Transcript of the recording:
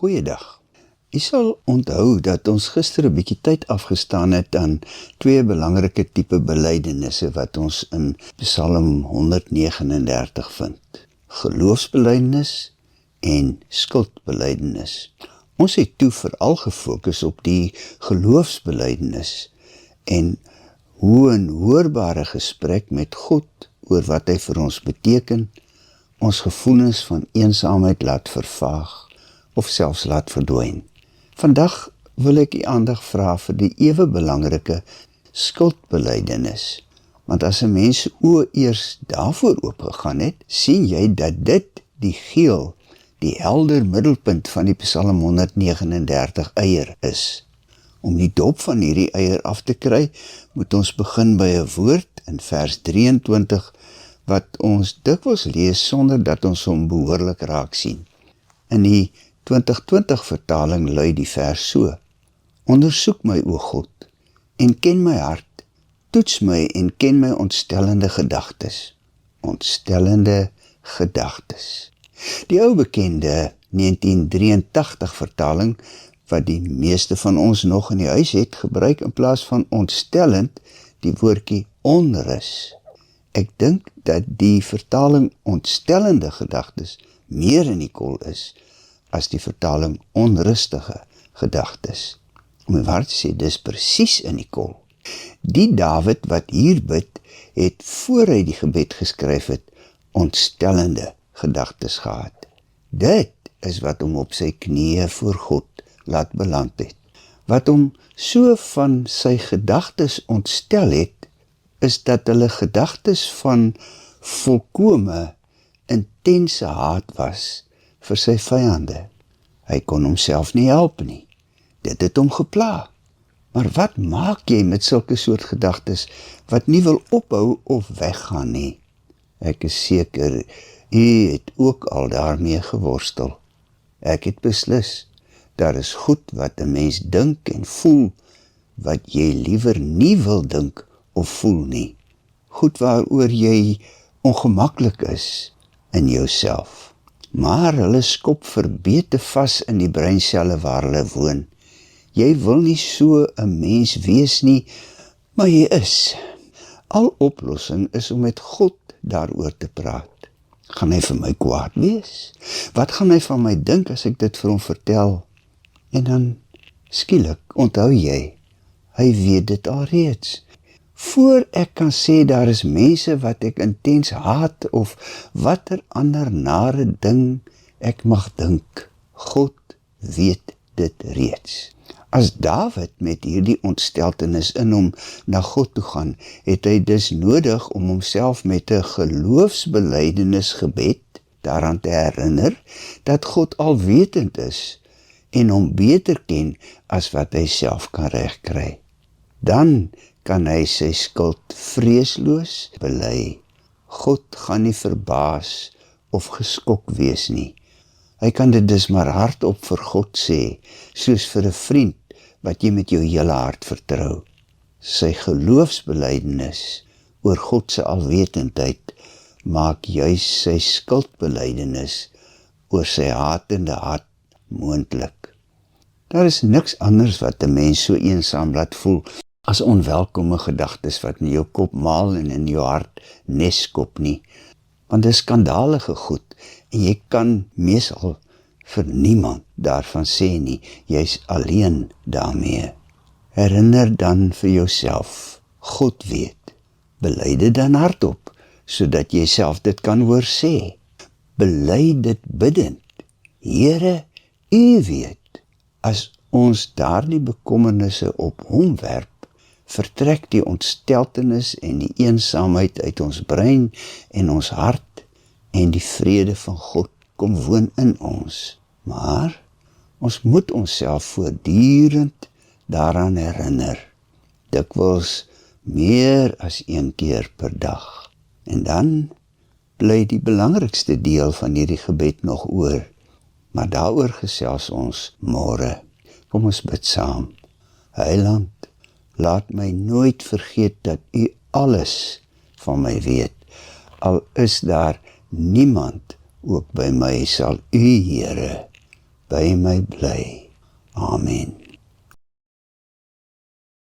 Goeiedag. U sal onthou dat ons gister 'n bietjie tyd afgestaan het aan twee belangrike tipe belydenisse wat ons in Psalm 139 vind. Geloofsbelydenis en skuldbelydenis. Ons het toe veral gefokus op die geloofsbelydenis en hoe 'n hoorbare gesprek met God oor wat hy vir ons beteken, ons gevoelens van eensaamheid laat vervaag of selfs laat verdwyn. Vandag wil ek u aandag vra vir die ewe belangrike skuldbelydenis. Want as 'n mens se oë eers daarvoor oopgegaan het, sien jy dat dit die geel, die helder middelpunt van die Psalm 139 eier is. Om die dop van hierdie eier af te kry, moet ons begin by 'n woord in vers 23, wat ons dikwels lees sonder dat ons hom behoorlik raak sien. In die 2020 vertaling lui die vers so: Ondersoek my, o God, en ken my hart, toets my en ken my ontstellende gedagtes. Ontstellende gedagtes. Die ou bekende 1983 vertaling, wat die meeste van ons nog in die huis het, gebruik in plaas van ontstellend die woordjie onrus. Ek dink dat die vertaling ontstellende gedagtes meer in die kol is as die vertaling onrustige gedagtes. Om die waarheid te sê, dis presies in die kol. Die Dawid wat hier bid, het voor hy die gebed geskryf het, ontstellende gedagtes gehad. Dit is wat hom op sy knieë voor God laat beland het. Wat hom so van sy gedagtes ontstel het, is dat hulle gedagtes van volkome, intense haat was vir sy vyande. Hy kon homself nie help nie. Dit het hom gepla. Maar wat maak jy met sulke soort gedagtes wat nie wil ophou of weggaan nie? Ek is seker, u het ook al daarmee geworstel. Ek het beslis, daar is goed wat 'n mens dink en voel, wat jy liewer nie wil dink of voel nie. Goed waaroor jy ongemaklik is in jouself. Maar hulle skop verbete vas in die breinselle waar hulle woon. Jy wil nie so 'n mens wees nie, maar jy is. Al oplossing is om met God daaroor te praat. Gaan hy vir my kwaad wees? Wat gaan hy van my dink as ek dit vir hom vertel? En dan, skielik, onthou jy, hy weet dit alreeds. Voor ek kan sê daar is mense wat ek intens haat of watter ander nare ding ek mag dink, God weet dit reeds. As Dawid met hierdie ontsteltenis in hom na God toe gaan, het hy dus nodig om homself met 'n geloofsbelydenis gebed daaraan te herinner dat God alwetend is en hom beter ken as wat hy self kan regkry. Dan kan hy sy skuld vreesloos bely. God gaan nie verbaas of geskok wees nie. Hy kan dit dus maar hardop vir God sê, soos vir 'n vriend wat jy met jou hele hart vertrou. Sy geloofsbelydenis oor God se alwetendheid maak juis sy skuldbelydenis oor sy hatende hart moontlik. Daar is niks anders wat 'n mens so eensaam laat voel as onwelkome gedagtes wat in jou kop maal en in jou hart neskop nie. Want dit is skandalige goed en jy kan meesal vir niemand daarvan sê nie, jy's alleen daarmee. Herinner dan vir jouself, God weet, bely dit dan hardop, sodat jy self dit kan hoor sê. Bely dit biddend, Here, u weet, as ons daardie bekommernisse op hom werp, vertrek die ontsteltenis en die eensaamheid uit ons brein en ons hart en die vrede van God kom woon in ons. Maar ons moet onsself voortdurend daaraan herinner, dikwels meer as een keer per dag. En dan bly die belangrikste deel van hierdie gebed nog oor, maar daaroor gesels ons môre. Kom ons bid saam. Heiland, laat my nooit vergeet dat u alles van my weet. Al is daar niemand ook by my, sal u, Here, by my bly. Amen.